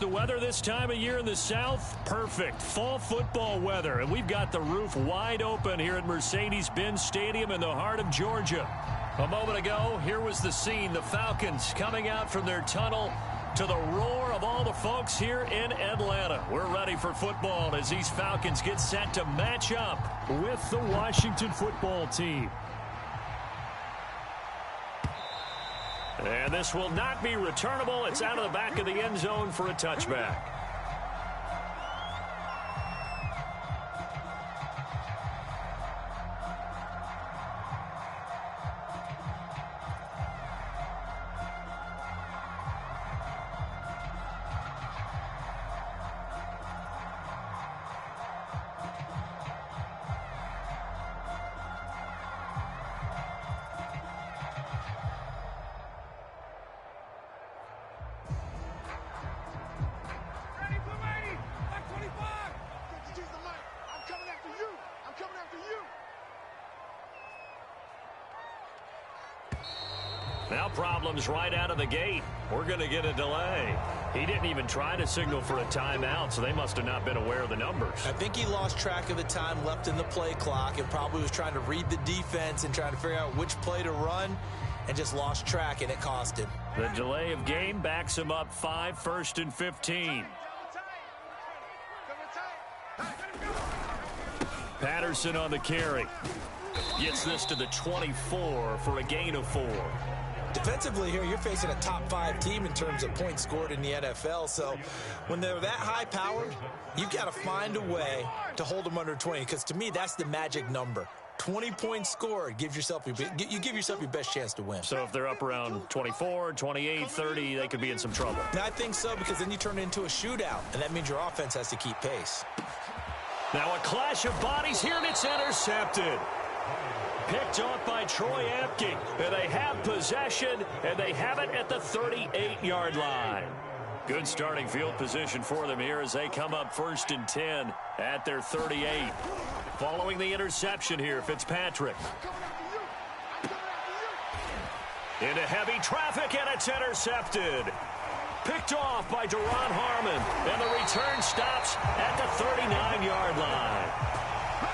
the weather this time of year in the South? Perfect. Fall football weather. And we've got the roof wide open here at Mercedes-Benz Stadium in the heart of Georgia. A moment ago, here was the scene. The Falcons coming out from their tunnel to the roar of all the folks here in Atlanta. We're ready for football as these Falcons get set to match up with the Washington football team. And this will not be returnable. It's out of the back of the end zone for a touchback. Now problems right out of the gate. We're going to get a delay. He didn't even try to signal for a timeout, so they must have not been aware of the numbers. I think he lost track of the time left in the play clock and probably was trying to read the defense and trying to figure out which play to run and just lost track, and it cost him. The delay of game backs him up 5, 1st and 15. Patterson on the carry. Gets this to the 24 for a gain of 4. Defensively here, you're facing a top 5 team in terms of points scored in the NFL. So when they're that high-powered, you've got to find a way to hold them under 20. Because to me, that's the magic number. 20 points scored gives yourself you give yourself your best chance to win. So if they're up around 24, 28, 30, they could be in some trouble. Now, I think so, because then you turn it into a shootout, and that means your offense has to keep pace. Now a clash of bodies here, and it's intercepted. Picked off by Troy Apke. And they have possession, and they have it at the 38-yard line. Good starting field position for them here as they come up 1st and 10 at their 38. Following the interception here, Fitzpatrick. Into heavy traffic, and it's intercepted. Picked off by Duron Harmon, and the return stops at the 39-yard line.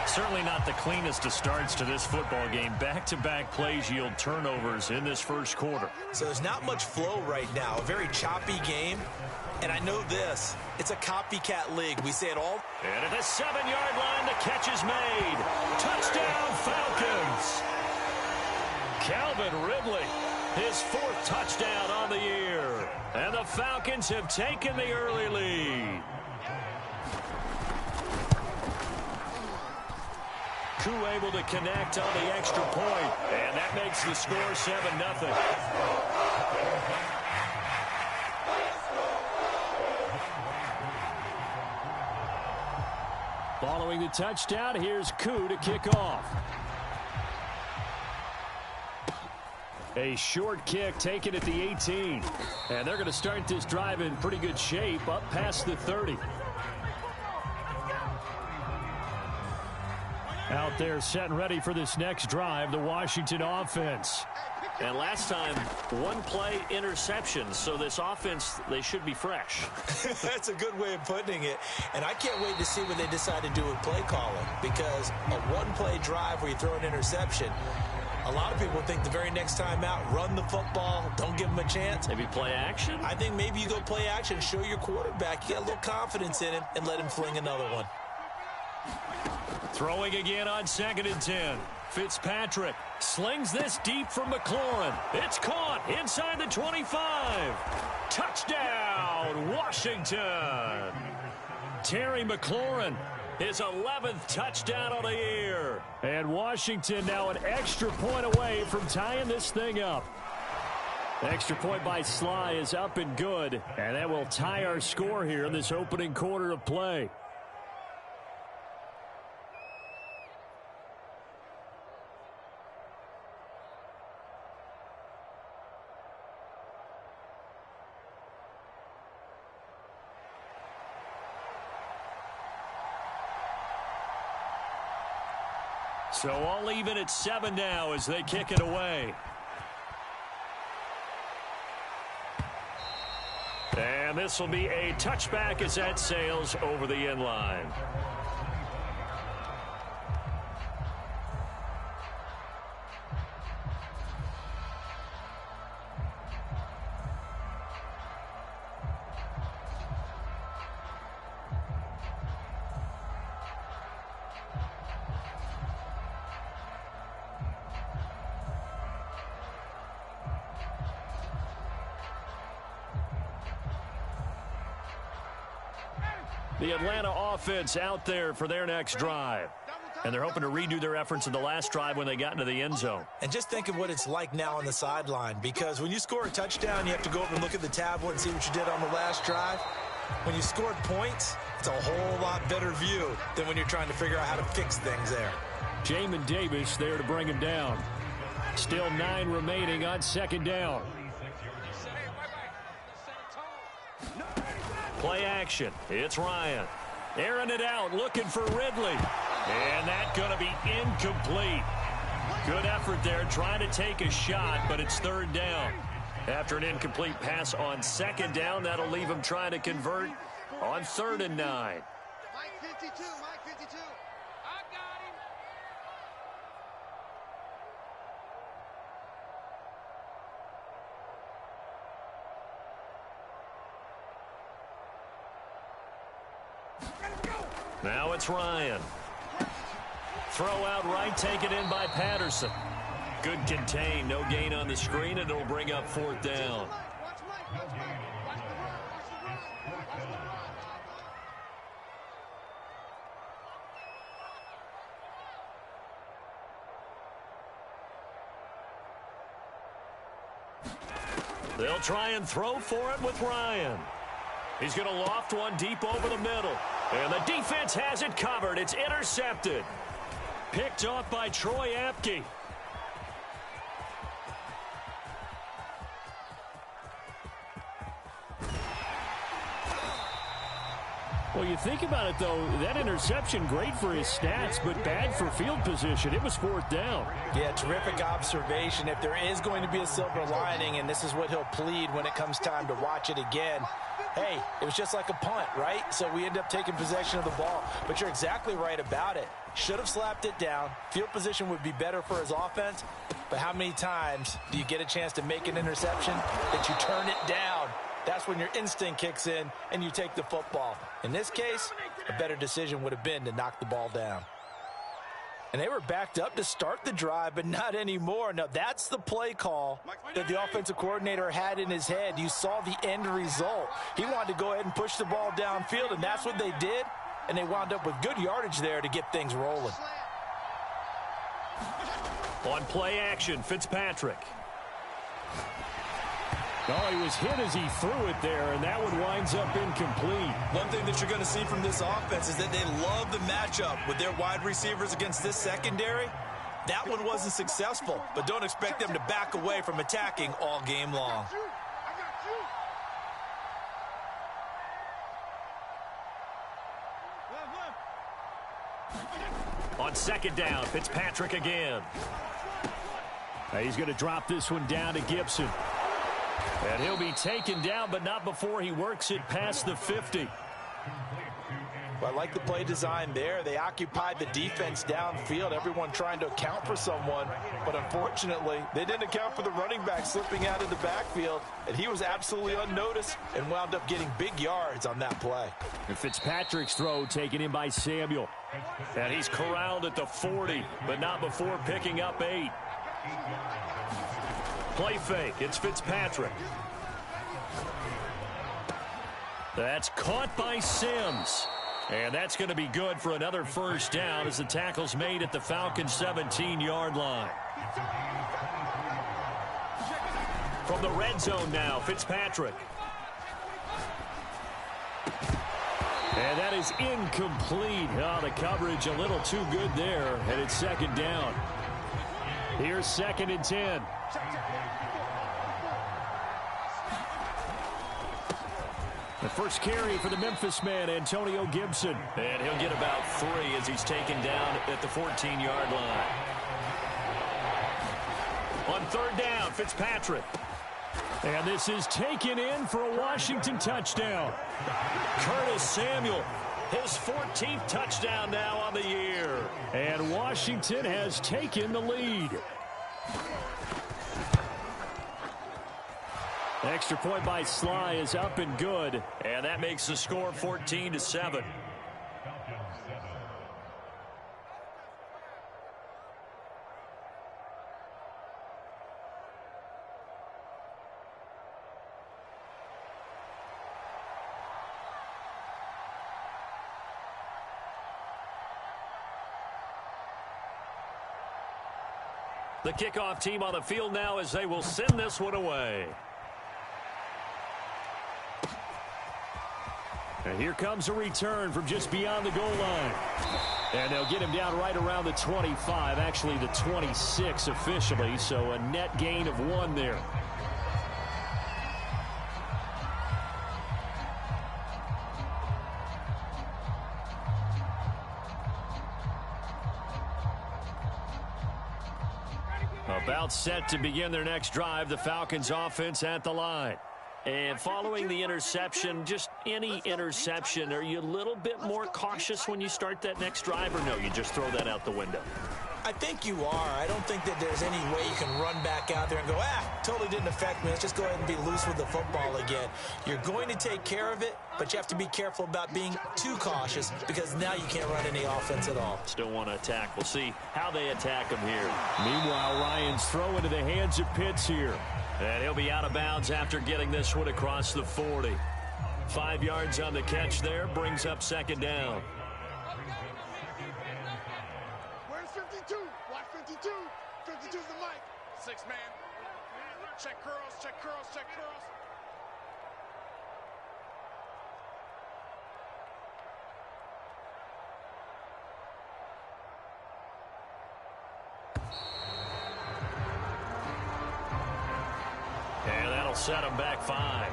Certainly not the cleanest of starts to this football game. Back-to-back plays yield turnovers in this first quarter. So there's not much flow right now. A very choppy game. And I know this. It's a copycat league. We say it all. And at the 7-yard line, the catch is made. Touchdown, Falcons. Calvin Ridley, his 4th touchdown on the year. And the Falcons have taken the early lead. Koo able to connect on the extra point, and that makes the score 7-0. Following the touchdown, here's Koo to kick off. A short kick taken at the 18. And they're going to start this drive in pretty good shape up past the 30. Out there set and ready for this next drive, the Washington offense. And last time, 1 play interception, so this offense, they should be fresh. That's a good way of putting it. And I can't wait to see what they decide to do with play calling, because a 1-play drive where you throw an interception, a lot of people think the very next time out, run the football, don't give them a chance. Maybe play action? I think maybe you go play action, show your quarterback, you get a little confidence in him, and let him fling another one. Throwing again on 2nd and 10. Fitzpatrick slings this deep from McLaurin. It's caught inside the 25. Touchdown, Washington. Terry McLaurin, his 11th touchdown of the year. And Washington now an extra point away from tying this thing up. Extra point by Sly is up and good. And that will tie our score here in this opening quarter of play. So all even at 7 now as they kick it away. And this will be a touchback as that sails over the end line. The Atlanta offense out there for their next drive. And they're hoping to redo their efforts in the last drive when they got into the end zone. And just think of what it's like now on the sideline, because when you score a touchdown, you have to go over and look at the tablet and see what you did on the last drive. When you scored points, it's a whole lot better view than when you're trying to figure out how to fix things there. Jamin Davis there to bring him down. Still 9 remaining on second down. Play action. It's Ryan. Airing it out, looking for Ridley. And that's going to be incomplete. Good effort there, trying to take a shot, but it's third down. After an incomplete pass on second down, that'll leave him trying to convert on 3rd and 9. Mike 52, Mike 52. I got him. Now it's Ryan. Throw out right, taken in by Patterson. Good contain, no gain on the screen, and it'll bring up 4th down. They'll try and throw for it with Ryan. He's going to loft one deep over the middle. And the defense has it covered. It's intercepted. Picked off by Troy Apke. Well, you think about it, though, that interception, great for his stats, but bad for field position. It was 4th down. Yeah, terrific observation. If there is going to be a silver lining, and this is what he'll plead when it comes time to watch it again, hey, it was just like a punt, right? So we end up taking possession of the ball. But you're exactly right about it. Should have slapped it down. Field position would be better for his offense. But how many times do you get a chance to make an interception that you turn it down? That's when your instinct kicks in and you take the football. In this case, a better decision would have been to knock the ball down. And they were backed up to start the drive, but not anymore. Now, that's the play call that the offensive coordinator had in his head. You saw the end result. He wanted to go ahead and push the ball downfield, and that's what they did. And they wound up with good yardage there to get things rolling. On play action, Fitzpatrick. Oh, he was hit as he threw it there, and that one winds up incomplete. One thing that you're going to see from this offense is that they love the matchup with their wide receivers against this secondary. That one wasn't successful, but don't expect them to back away from attacking all game long. On second down, Fitzpatrick again. He's going to drop this one down to Gibson. And he'll be taken down, but not before he works it past the 50. Well, I like the play design there. They occupied the defense downfield, everyone trying to account for someone. But unfortunately, they didn't account for the running back slipping out of the backfield. And he was absolutely unnoticed and wound up getting big yards on that play. And Fitzpatrick's throw taken in by Samuel. And he's corralled at the 40, but not before picking up 8. Play fake. It's Fitzpatrick. That's caught by Sims. And that's going to be good for another first down as the tackle's made at the Falcons' 17-yard line. From the red zone now, Fitzpatrick. And that is incomplete. Oh, the coverage a little too good there, and it's second down. Here's 2nd and 10. The first carry for the Memphis man, Antonio Gibson. And he'll get about 3 as he's taken down at the 14-yard line. On 3rd down, Fitzpatrick. And this is taken in for a Washington touchdown. Curtis Samuel, his 14th touchdown now on the year. And Washington has taken the lead. Extra point by Sly is up and good. And that makes the score 14-7. The kickoff team on the field now as they will send this one away. And here comes a return from just beyond the goal line. And they'll get him down right around the 25, actually the 26 officially, so a net gain of 1 there. About set to begin their next drive, the Falcons offense at the line. And following the interception, just any interception, are you a little bit more cautious when you start that next drive, or no, you just throw that out the window? I think you are. I don't think that there's any way you can run back out there and go, totally didn't affect me. Let's just go ahead and be loose with the football again. You're going to take care of it, but you have to be careful about being too cautious because now you can't run any offense at all. Still want to attack. We'll see how they attack him here. Meanwhile, Ryan's throw into the hands of Pitts here. And he'll be out of bounds after getting this one across the 40. 5 yards on the catch there, brings up second down. Where's 52? Watch 52. 52's the mic. 6 man. Check curls, check curls, check curls. And that'll set him back 5.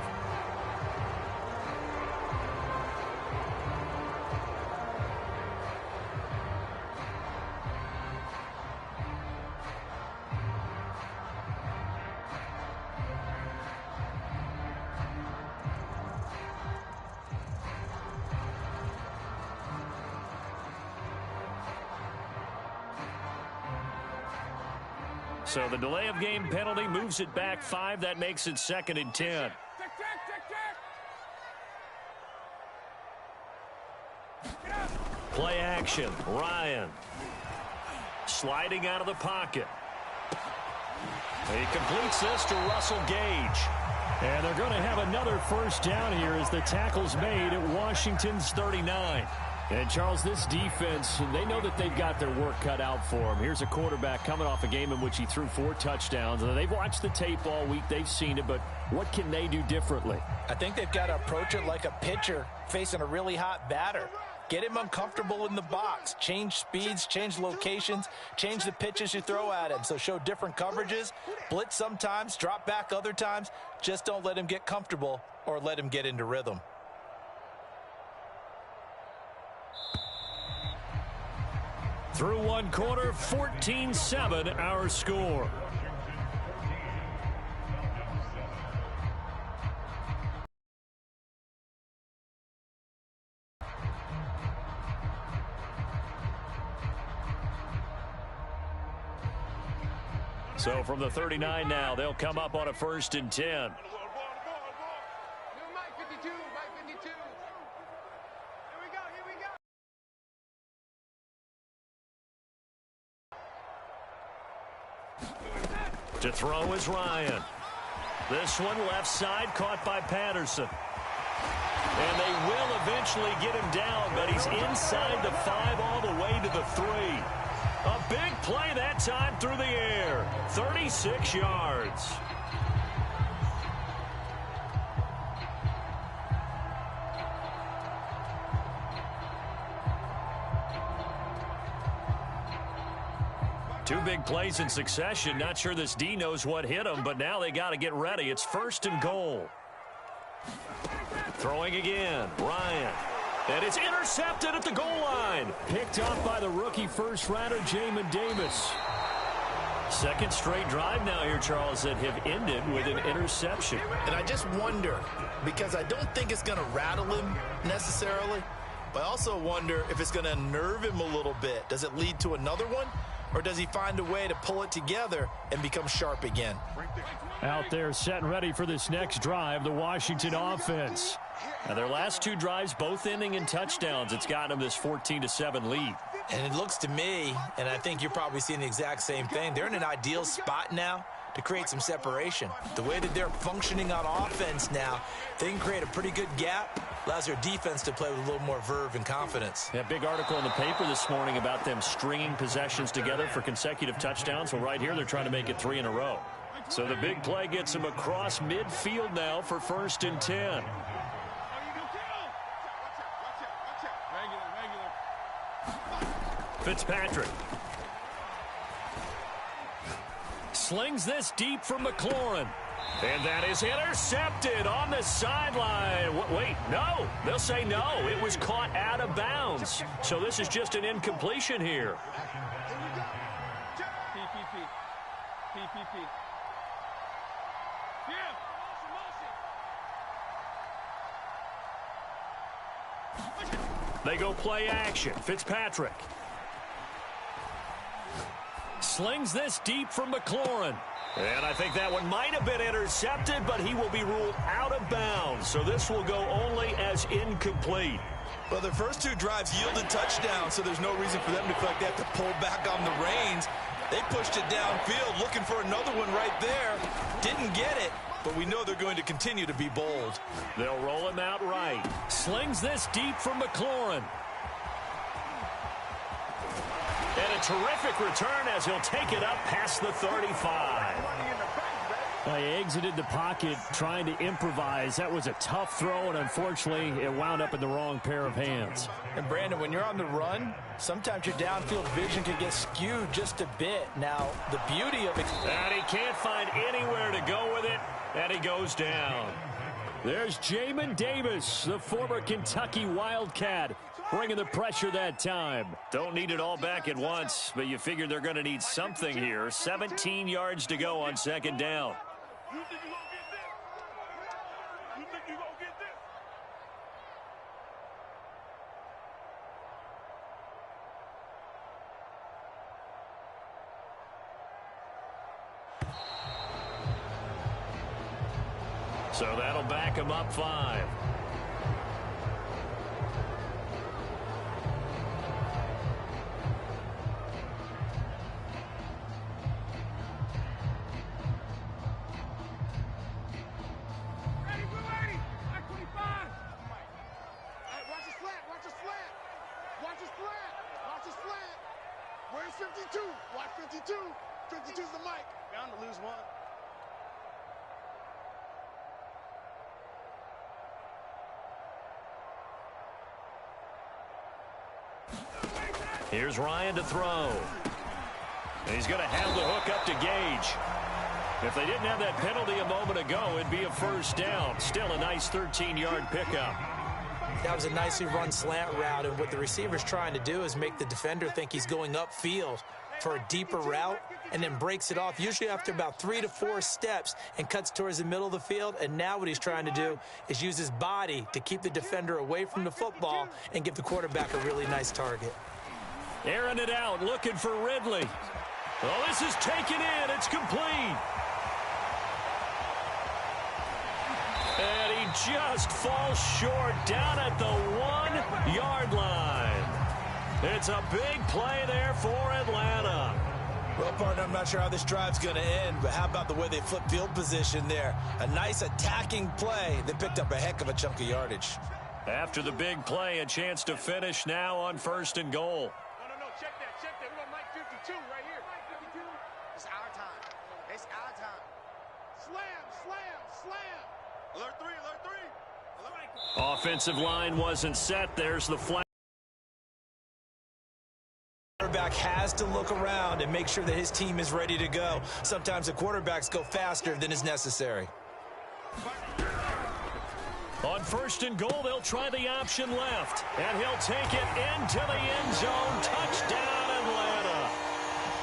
So the delay of game penalty moves it back 5. That makes it 2nd and 10. Play action. Ryan. Sliding out of the pocket. He completes this to Russell Gage. And they're going to have another first down here as the tackle's made at Washington's 39. And, Charles, this defense, they know that they've got their work cut out for them. Here's a quarterback coming off a game in which he threw 4 touchdowns. And they've watched the tape all week. They've seen it, but what can they do differently? I think they've got to approach it like a pitcher facing a really hot batter. Get him uncomfortable in the box. Change speeds, change locations, change the pitches you throw at him. So show different coverages, blitz sometimes, drop back other times. Just don't let him get comfortable or let him get into rhythm. Through one quarter, 14-7 our score. So from the 39 now, they'll come up on a 1st and 10. To throw is Ryan. This one left side caught by Patterson. And they will eventually get him down, but he's inside the 5 all the way to the 3. A big play that time through the air. 36 yards. Two big plays in succession. Not sure this D knows what hit him, but now they got to get ready. It's 1st and goal. Throwing again. Ryan. And it's intercepted at the goal line. Picked off by the rookie first rounder, Jamin Davis. Second straight drive now here, Charles, that have ended with an interception. And I just wonder, because I don't think it's going to rattle him necessarily, but I also wonder if it's going to unnerve him a little bit. Does it lead to another one, or does he find a way to pull it together and become sharp again? Out there set and ready for this next drive, the Washington offense. Now their last two drives, both ending in touchdowns. It's gotten them this 14-7 lead. And it looks to me, and I think you're probably seeing the exact same thing, they're in an ideal spot now to create some separation. The way that they're functioning on offense now, they can create a pretty good gap, allows their defense to play with a little more verve and confidence. Yeah, big article in the paper this morning about them stringing possessions together for consecutive touchdowns. Well, right here, they're trying to make it 3 in a row. So the big play gets them across midfield now for 1st and 10. Fitzpatrick slings this deep from McLaurin. And that is intercepted on the sideline. Wait, no. They'll say no. It was caught out of bounds. So this is just an incompletion here. PPP. They go play action. Fitzpatrick slings this deep from McLaurin. And I think that one might have been intercepted, but he will be ruled out of bounds. So this will go only as incomplete. Well, their first two drives yielded touchdowns, so there's no reason for them to feel like they have to pull back on the reins. They pushed it downfield, looking for another one right there. Didn't get it, but we know they're going to continue to be bold. They'll roll him out right. Slings this deep from McLaurin. And a terrific return as he'll take it up past the 35. He exited the pocket trying to improvise. That was a tough throw, and unfortunately, it wound up in the wrong pair of hands. And, Brandon, when you're on the run, sometimes your downfield vision can get skewed just a bit. Now, the beauty of it... And he can't find anywhere to go with it, and he goes down. There's Jamin Davis, the former Kentucky Wildcat, bringing the pressure that time. Don't need it all back at once, but you figure they're going to need something here. 17 yards to go on 2nd down. You think you gonna get this? You think you gonna get this? So that'll back him up 5. Where's 52? Watch 52. 52's the mic. Bound to lose one. Here's Ryan to throw. And he's going to have the hook up to Gage. If they didn't have that penalty a moment ago, it'd be a 1st down. Still a nice 13-yard pickup. That was a nicely run slant route, and what the receiver's trying to do is make the defender think he's going upfield for a deeper route and then breaks it off, usually after about 3 to 4 steps, and cuts towards the middle of the field. And now what he's trying to do is use his body to keep the defender away from the football and give the quarterback a really nice target. Airing it out, looking for Ridley. Oh, this is taken in. It's complete. And he just falls short down at the 1-yard line. It's a big play there for Atlanta. Well, partner, I'm not sure how this drive's going to end, but how about the way they flip field position there? A nice attacking play that picked up a heck of a chunk of yardage. After the big play, a chance to finish now on 1st and goal. No, check that. We're on Mike 52 right here. 52. It's our time. It's our time. Slam. Alert 3. Offensive line wasn't set. There's the flag. Quarterback has to look around and make sure that his team is ready to go. Sometimes the quarterbacks go faster than is necessary. On 1st and goal, they'll try the option left. And he'll take it into the end zone. Touchdown, Atlanta.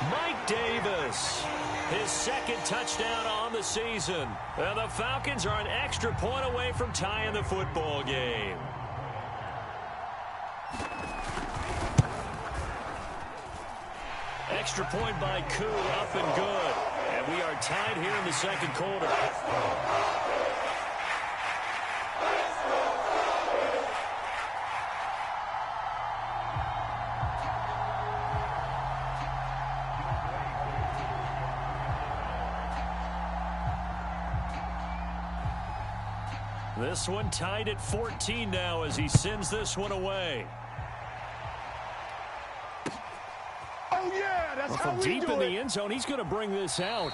Mike Davis. His second touchdown on the season. And the Falcons are an extra point away from tying the football game. Extra point by Koo, up and good. And we are tied here in the second quarter. This one tied at 14 now as he sends this one away. Oh, yeah, that's how From we deep do in the it. end zone, he's going to bring this out.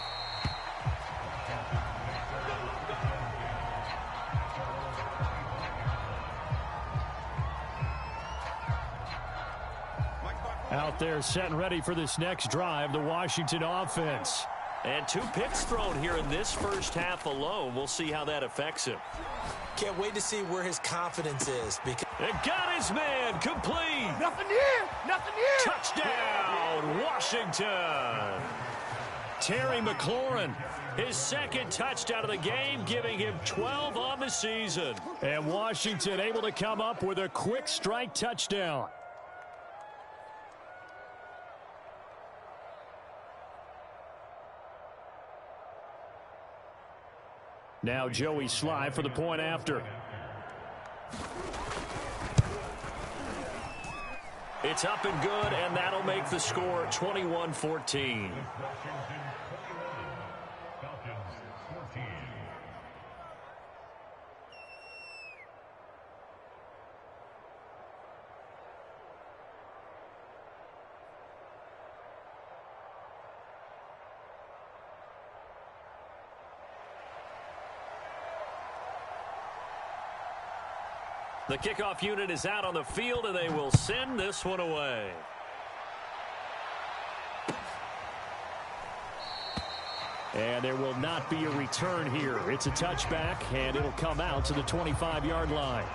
Out there set and ready for this next drive, the Washington offense. And 2 picks thrown here in this first half alone. We'll see how that affects him. Can't wait to see where his confidence is. Because It got his man complete. Nothing here. Nothing here. Touchdown, Washington. Terry McLaurin, his second touchdown of the game, giving him 12 on the season. And Washington able to come up with a quick strike touchdown. Now Joey Sly for the point after. It's up and good, and that'll make the score 21-14. The kickoff unit is out on the field, and they will send this one away. And there will not be a return here. It's a touchback, and it'll come out to the 25-yard line.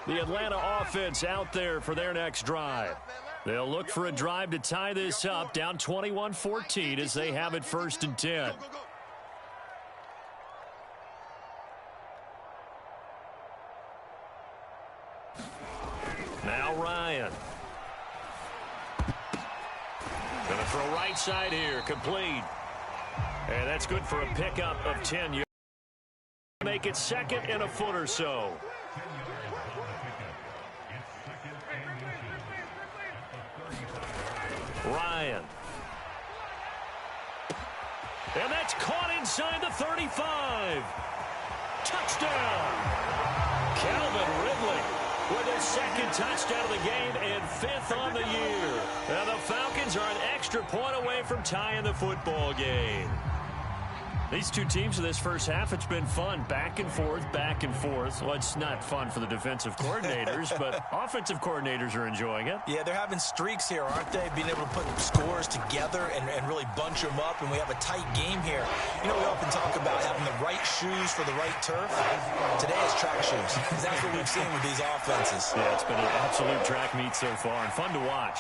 The Atlanta offense out there for their next drive. They'll look for a drive to tie this up, down 21-14 as they have it 1st and 10. Now Ryan. Going to throw right side here, complete. And that's good for a pickup of 10 yards. Make it 2nd and a foot or so. Ryan. And that's caught inside the 35. Touchdown. Calvin Ridley with his 2nd touchdown of the game and 5th on the year. And the Falcons are an extra point away from tying the football game. These two teams in this first half, it's been fun. Back and forth, back and forth. Well, it's not fun for the defensive coordinators, but offensive coordinators are enjoying it. yeah, they're having streaks here, aren't they? Being able to put scores together and really bunch them up, and we have a tight game here. You know, we often talk about having the right shoes for the right turf. Today it's track shoes. That's what we've seen with these offenses. Yeah, it's been an absolute track meet so far and fun to watch.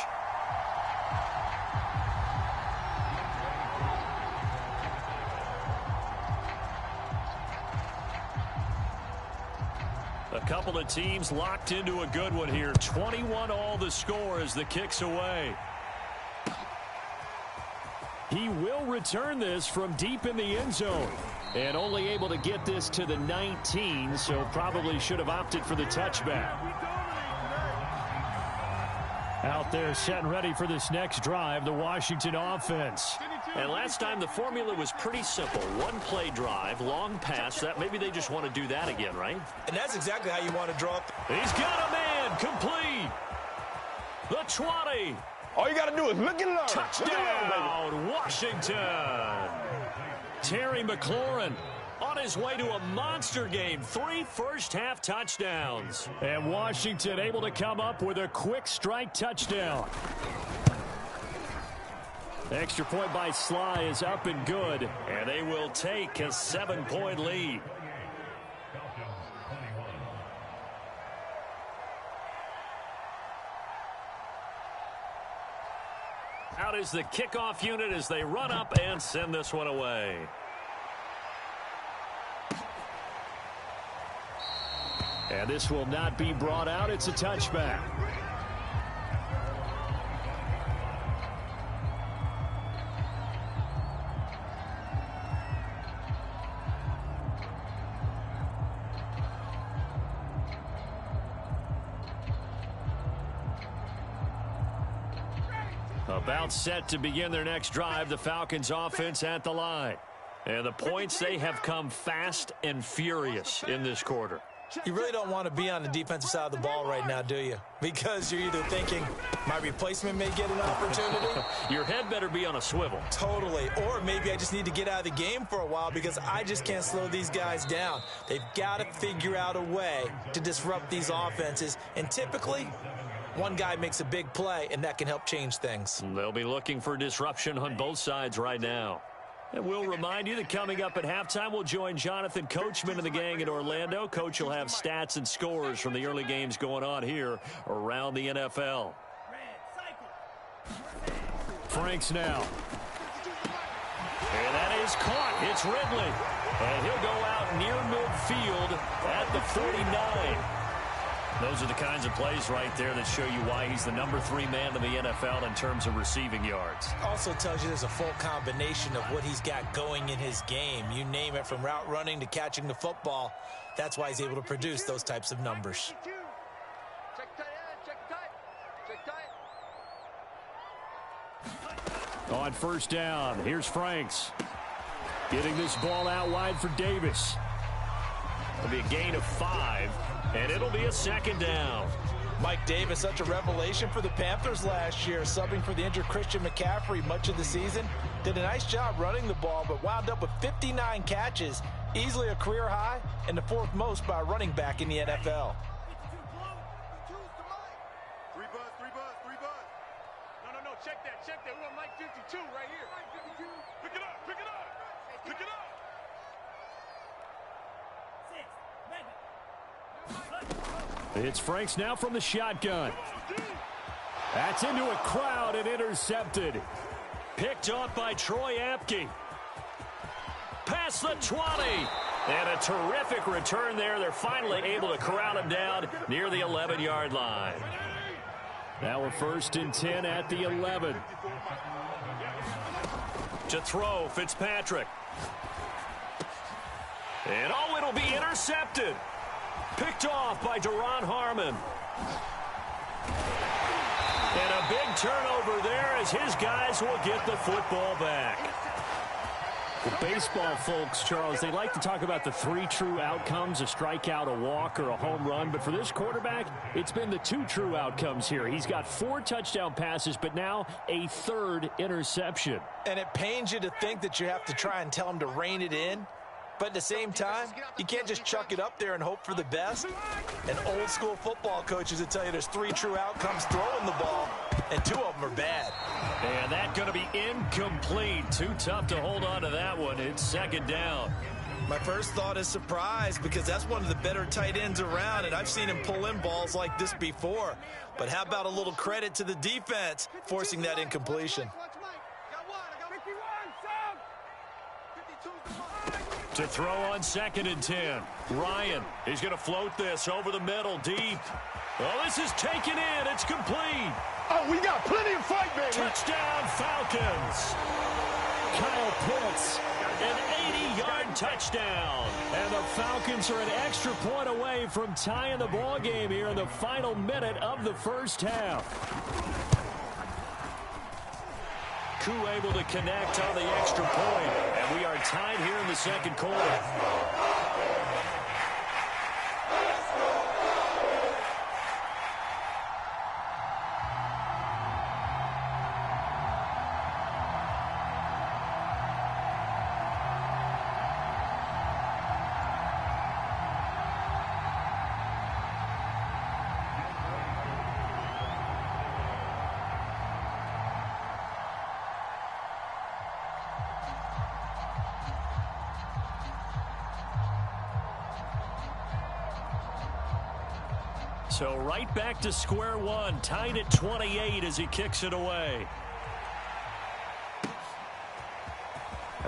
A couple of teams locked into a good one here. 21 all the score as the kick's away. He will return this from deep in the end zone. And only able to get this to the 19, so probably should have opted for the touchback. Out there set and ready for this next drive, the Washington offense. And last time the formula was pretty simple. One play drive, long pass. That maybe they just want to do that again, right? And that's exactly how you want to draw up. He's got a man complete. The 20. All you got to do is look and learn. Touchdown, Washington. Terry McLaurin on his way to a monster game. 3 first-half touchdowns. And Washington able to come up with a quick strike touchdown. Extra point by Sly is up and good, and they will take a 7-point lead. Out is the kickoff unit as they run up and send this one away. And this will not be brought out. It's a touchback. About set to begin their next drive, the Falcons offense at the line. And the points, they have come fast and furious in this quarter. You really don't want to be on the defensive side of the ball right now, do you? Because you're either thinking, my replacement may get an opportunity. Your head better be on a swivel. Totally. Or maybe I just need to get out of the game for a while because I just can't slow these guys down. They've got to figure out a way to disrupt these offenses. And typically, one guy makes a big play, and that can help change things. They'll be looking for disruption on both sides right now. And we'll remind you that coming up at halftime, we'll join Jonathan Coachman and the gang in Orlando. Coach will have stats and scores from the early games going on here around the NFL. Franks now. And that is caught. It's Ridley. And he'll go out near midfield at the 49. Those are the kinds of plays right there that show you why he's the number 3 man in the NFL in terms of receiving yards. Also tells you there's a full combination of what he's got going in his game. You name it, from route running to catching the football. That's why he's able to produce those types of numbers. On first down, here's Franks. Getting this ball out wide for Davis. It'll be a gain of 5. And it'll be a second down. Mike Davis, such a revelation for the Panthers last year, subbing for the injured Christian McCaffrey much of the season. Did a nice job running the ball, but wound up with 59 catches, easily a career high, and the 4th most by a running back in the NFL. 3 buzz. No, check that. We want Mike 52 right here. Mike 52. Pick it up. It's Franks now from the shotgun. That's into a crowd and intercepted. Picked off by Troy Apke. Past the 20. And a terrific return there. They're finally able to corral him down near the 11-yard line. Now we're first and 10 at the 11. To throw, Fitzpatrick. And it'll be intercepted. Picked off by Duron Harmon. And a big turnover there as his guys will get the football back. The baseball folks, Charles, they like to talk about the 3 true outcomes, a strikeout, a walk, or a home run. But for this quarterback, it's been the 2 true outcomes here. He's got 4 touchdown passes, but now a 3rd interception. And it pains you to think that you have to try and tell him to rein it in. But at the same time, you can't just chuck it up there and hope for the best. And old school football coaches will tell you there's 3 true outcomes throwing the ball, and 2 of them are bad. And that's going to be incomplete. Too tough to hold on to that one. It's second down. My first thought is surprise, because that's one of the better tight ends around, and I've seen him pull in balls like this before. But how about a little credit to the defense forcing that incompletion? To throw on second and 10. Ryan, he's going to float this over the middle, deep. Oh, this is taken in. It's complete. Oh, we got plenty of fight, baby. Touchdown, Falcons. Kyle Pitts, an 80-yard touchdown. And the Falcons are an extra point away from tying the ball game here in the final minute of the first half. Koo able to connect on the extra point, and we are tied here in the second quarter. So right back to square one, tied at 28 as he kicks it away.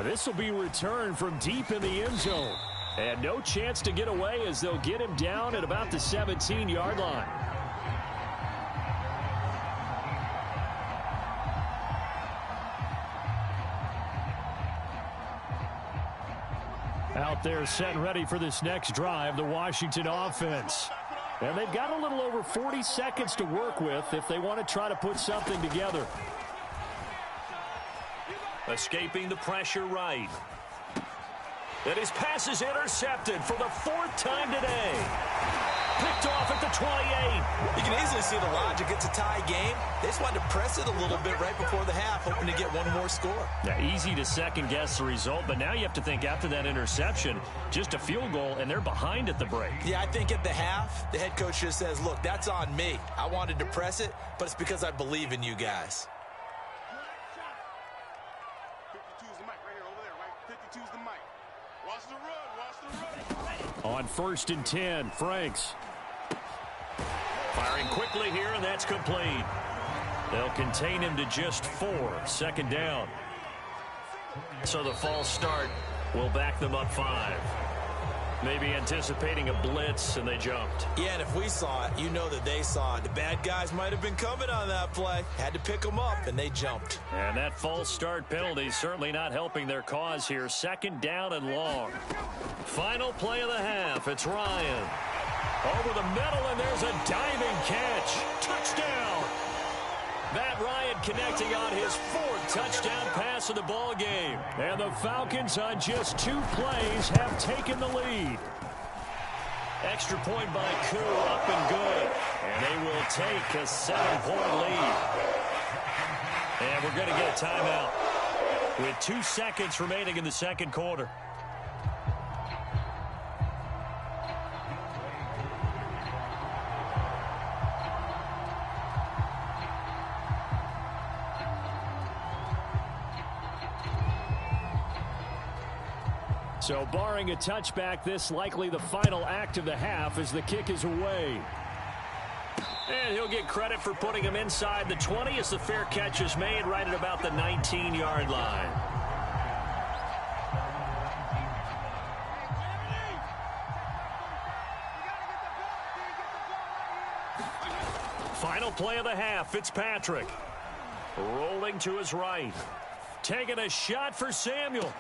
This will be returned from deep in the end zone. And no chance to get away as they'll get him down at about the 17-yard line. Out there set and ready for this next drive, the Washington offense. And they've got a little over 40 seconds to work with if they want to try to put something together. Escaping the pressure right. And his pass is intercepted for the 4th time today. Picked off at the 28. You can easily see the logic. It's a tie game. They just wanted to press it a little bit right before the half, hoping to get one more score. Yeah, easy to second-guess the result, but now you have to think after that interception, just a field goal, and they're behind at the break. Yeah, I think at the half, the head coach just says, look, that's on me. I wanted to press it, but it's because I believe in you guys. 52's the mic right here, over there, right? 52's the mic. Watch the run, watch the run. On 1st and 10, Franks. Firing quickly here, and that's complete. They'll contain him to just 4. 2nd down. So the false start will back them up 5. Maybe anticipating a blitz, and they jumped. Yeah, and if we saw it, you know that they saw it. The bad guys might have been coming on that play. Had to pick them up, and they jumped. And that false start penalty certainly not helping their cause here. 2nd down and long. Final play of the half. It's Ryan. Over the middle, and there's a diving catch. Touchdown! Matt Ryan connecting on his 4th touchdown pass of the ball game. And the Falcons on just 2 plays have taken the lead. Extra point by Koo, up and good. And they will take a 7-point lead. And we're going to get a timeout with 2 seconds remaining in the 2nd quarter. So barring a touchback, this likely the final act of the half as the kick is away. And he'll get credit for putting him inside the 20 as the fair catch is made right at about the 19-yard line. Final play of the half, Fitzpatrick. Rolling to his right. Taking a shot for Samuel.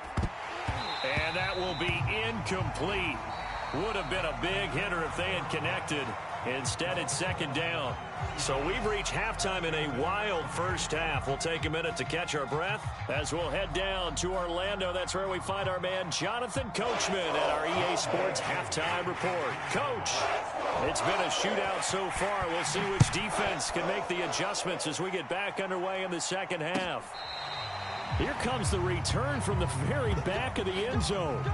And that will be incomplete. Would have been a big hitter if they had connected. Instead, it's 2nd down. So we've reached halftime in a wild first half. We'll take a minute to catch our breath as we'll head down to Orlando. That's where we find our man Jonathan Coachman at our EA Sports Halftime Report. Coach, it's been a shootout so far. We'll see which defense can make the adjustments as we get back underway in the 2nd half. Here comes the return from the very back of the end zone.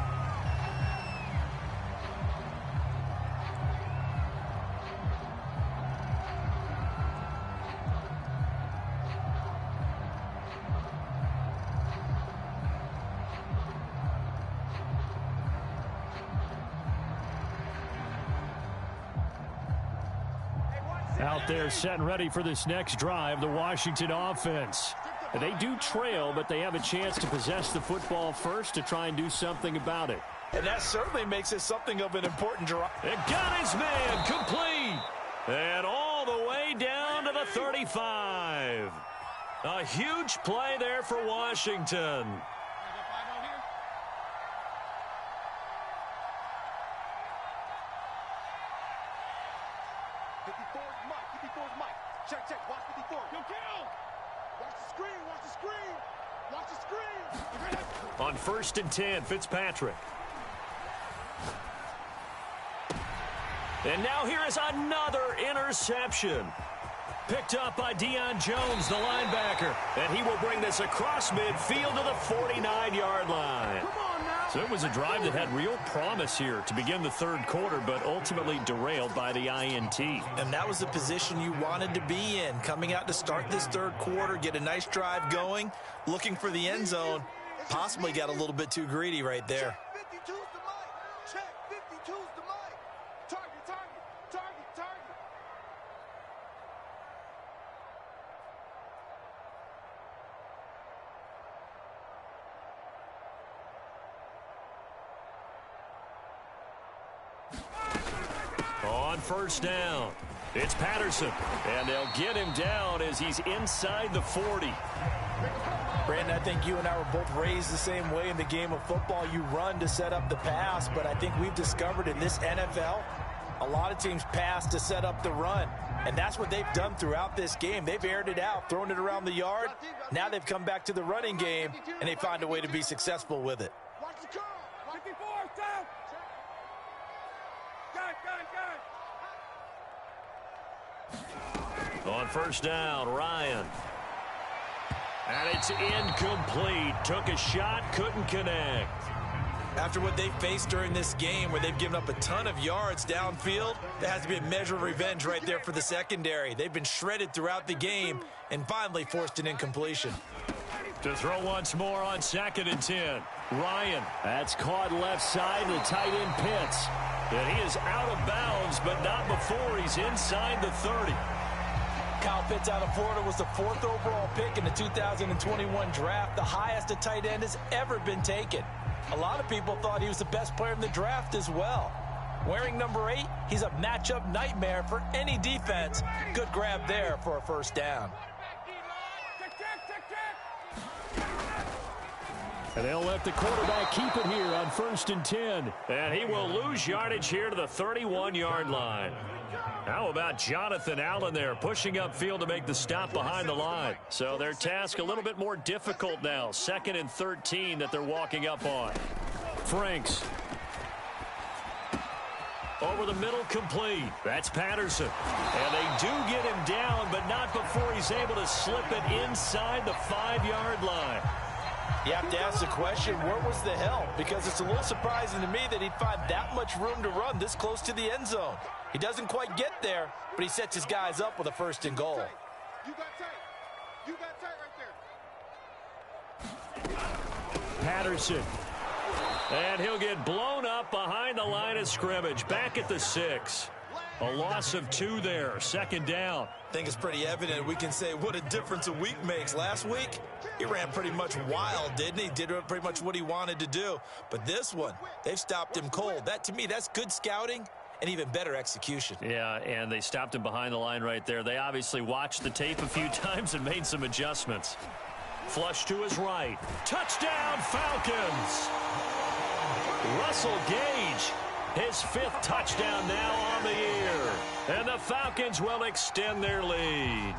Out there set and ready for this next drive, the Washington offense. They do trail, but they have a chance to possess the football first to try and do something about it. And that certainly makes it something of an important drive. It got his man complete. And all the way down to the 35. A huge play there for Washington. Check, check, watch 54. Go kill! Watch the screen, watch the screen! Watch the screen! On 1st and 10, Fitzpatrick. And now here is another interception. Picked up by Deion Jones, the linebacker. And he will bring this across midfield to the 49-yard line. Come on now! So it was a drive that had real promise here to begin the 3rd quarter, but ultimately derailed by the INT. And that was the position you wanted to be in. Coming out to start this 3rd quarter, get a nice drive going, looking for the end zone. Possibly got a little bit too greedy right there. 52's the mic. Check, 52's the mic. Target, target, target, target. On first down, it's Patterson. And they'll get him down as he's inside the 40. Brandon, I think you and I were both raised the same way in the game of football. You run to set up the pass, but I think we've discovered in this NFL, a lot of teams pass to set up the run. And that's what they've done throughout this game. They've aired it out, thrown it around the yard. Now they've come back to the running game, and they find a way to be successful with it. Watch the curl. 54, down. Gun. On first down, Ryan. And it's incomplete. Took a shot, couldn't connect. After what they've faced during this game where they've given up a ton of yards downfield, there has to be a measure of revenge right there for the secondary. They've been shredded throughout the game and finally forced an incompletion. To throw once more on 2nd and 10. Ryan. That's caught left side. The tight end Pitts. And he is out of bounds, but not before he's inside the 30. Kyle Pitts out of Florida was the 4th overall pick in the 2021 draft, the highest a tight end has ever been taken. A lot of people thought he was the best player in the draft as well. Wearing number 8, he's a matchup nightmare for any defense. Good grab there for a first down. And they'll let the quarterback keep it here on 1st and 10. And he will lose yardage here to the 31-yard line. How about Jonathan Allen there pushing upfield to make the stop behind the line? So their task a little bit more difficult now. 2nd and 13 that they're walking up on. Franks. Over the middle, complete. That's Patterson. And they do get him down, but not before he's able to slip it inside the 5-yard line. You have to ask the question, where was the help? Because it's a little surprising to me that he'd find that much room to run this close to the end zone. He doesn't quite get there, but he sets his guys up with a 1st and goal. You got tight. You got tight right there. Patterson. And he'll get blown up behind the line of scrimmage. Back at the 6. A loss of 2 there. 2nd down. I think it's pretty evident. We can say what a difference a week makes. Last week, he ran pretty much wild, didn't he? Did pretty much what he wanted to do. But this one, they've stopped him cold. That, to me, that's good scouting and even better execution. Yeah, and they stopped him behind the line right there. They obviously watched the tape a few times and made some adjustments. Flush to his right. Touchdown, Falcons! Russell Gage, his 5th touchdown now on the year. And the Falcons will extend their lead.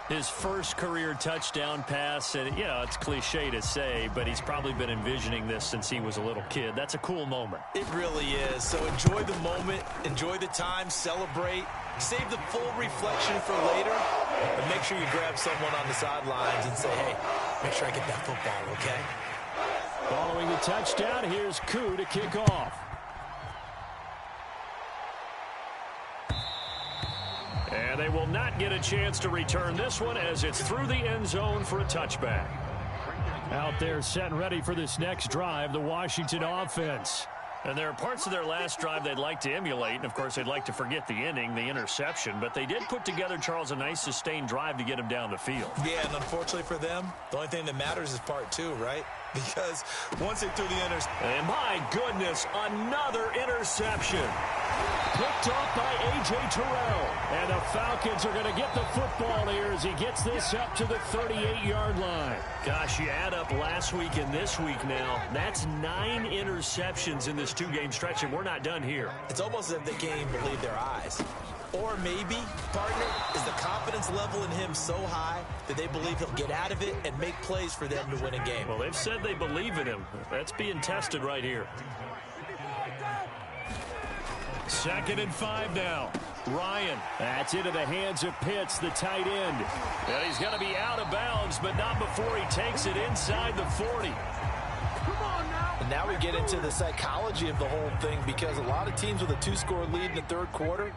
His first career touchdown pass, and, you know, it's cliche to say, but he's probably been envisioning this since he was a little kid. That's a cool moment. It really is. So enjoy the moment, enjoy the time, celebrate, save the full reflection for later, but make sure you grab someone on the sidelines and say, hey, make sure I get that football, okay? Following the touchdown, here's Koo to kick off. And they will not get a chance to return this one as it's through the end zone for a touchback. Out there set and ready for this next drive, the Washington offense. And there are parts of their last drive they'd like to emulate, and of course they'd like to forget the inning, the interception, but they did put together, Charles, a nice sustained drive to get him down the field. Yeah, and unfortunately for them, the only thing that matters is part 2, right? Because once they threw the interception. And my goodness, another interception. Picked off by A.J. Terrell. And the Falcons are going to get the football here as he gets this up to the 38-yard line. Gosh, you add up last week and this week now. That's 9 interceptions in this 2-game stretch, and we're not done here. It's almost as if they can't even believe their eyes. Or maybe, partner, is the confidence level in him so high that they believe he'll get out of it and make plays for them to win a game. Well, they've said they believe in him. That's being tested right here. 2nd and 5 now. Ryan. That's into the hands of Pitts, the tight end. And he's going to be out of bounds, but not before he takes it inside the 40. And now we get into the psychology of the whole thing, because a lot of teams with a 2-score lead in the 3rd quarter,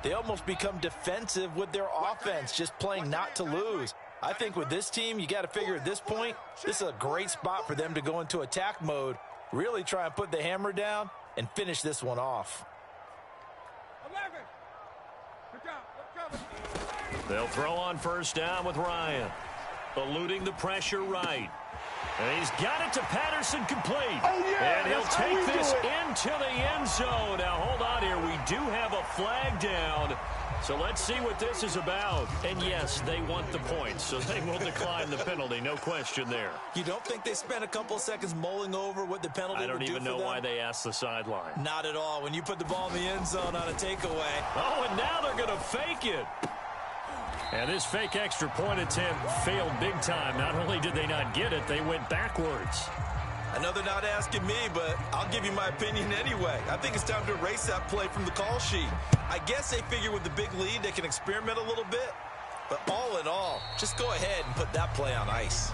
they almost become defensive with their offense, just playing not to lose. I think with this team, you got to figure at this point, this is a great spot for them to go into attack mode, really try and put the hammer down and finish this one off. They'll throw on first down with Ryan. Eluding the pressure right. And he's got it to Patterson complete. Oh, yeah, and he'll that's how we take do this it. into the end zone. Now, hold on here. We do have a flag down. So let's see what this is about. And, yes, they want the points, so they will decline the penalty. No question there. You don't think they spent a couple seconds mulling over what the penalty I don't would do even for know them? why they asked the sideline. Not at all. When you put the ball in the end zone on a takeaway. Oh, and now they're going to fake it. And this fake extra point attempt failed big time. Not only did they not get it, they went backwards. I know they're not asking me, but I'll give you my opinion anyway. I think it's time to erase that play from the call sheet. I guess they figure with the big lead they can experiment a little bit. But all in all, just go ahead and put that play on ice.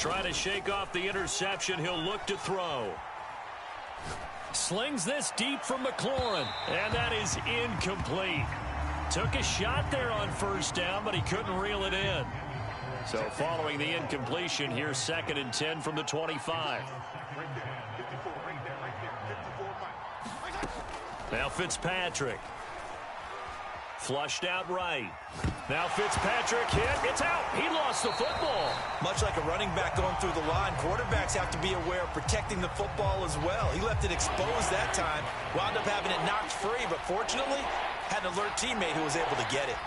Trying to shake off the interception. He'll look to throw. Slings this deep from McLaurin. And that is incomplete. Took a shot there on first down, but he couldn't reel it in. So following the incompletion, here's 2nd and 10 from the 25. Now Fitzpatrick. Flushed out right. Now Fitzpatrick hit. It's out. He lost the football. Much like a running back going through the line, quarterbacks have to be aware of protecting the football as well. He left it exposed that time, wound up having it knocked free, but fortunately, had an alert teammate who was able to get it.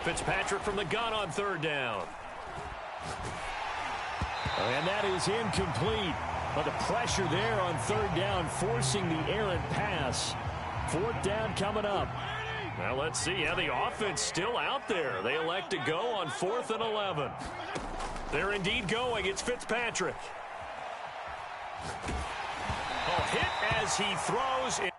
Fitzpatrick from the gun on 3rd down. And that is incomplete. But the pressure there on 3rd down, forcing the errant pass. 4th down coming up. Well, let's see how the offense still out there. They elect to go on 4th and 11. They're indeed going. It's Fitzpatrick. Oh, hit as he throws.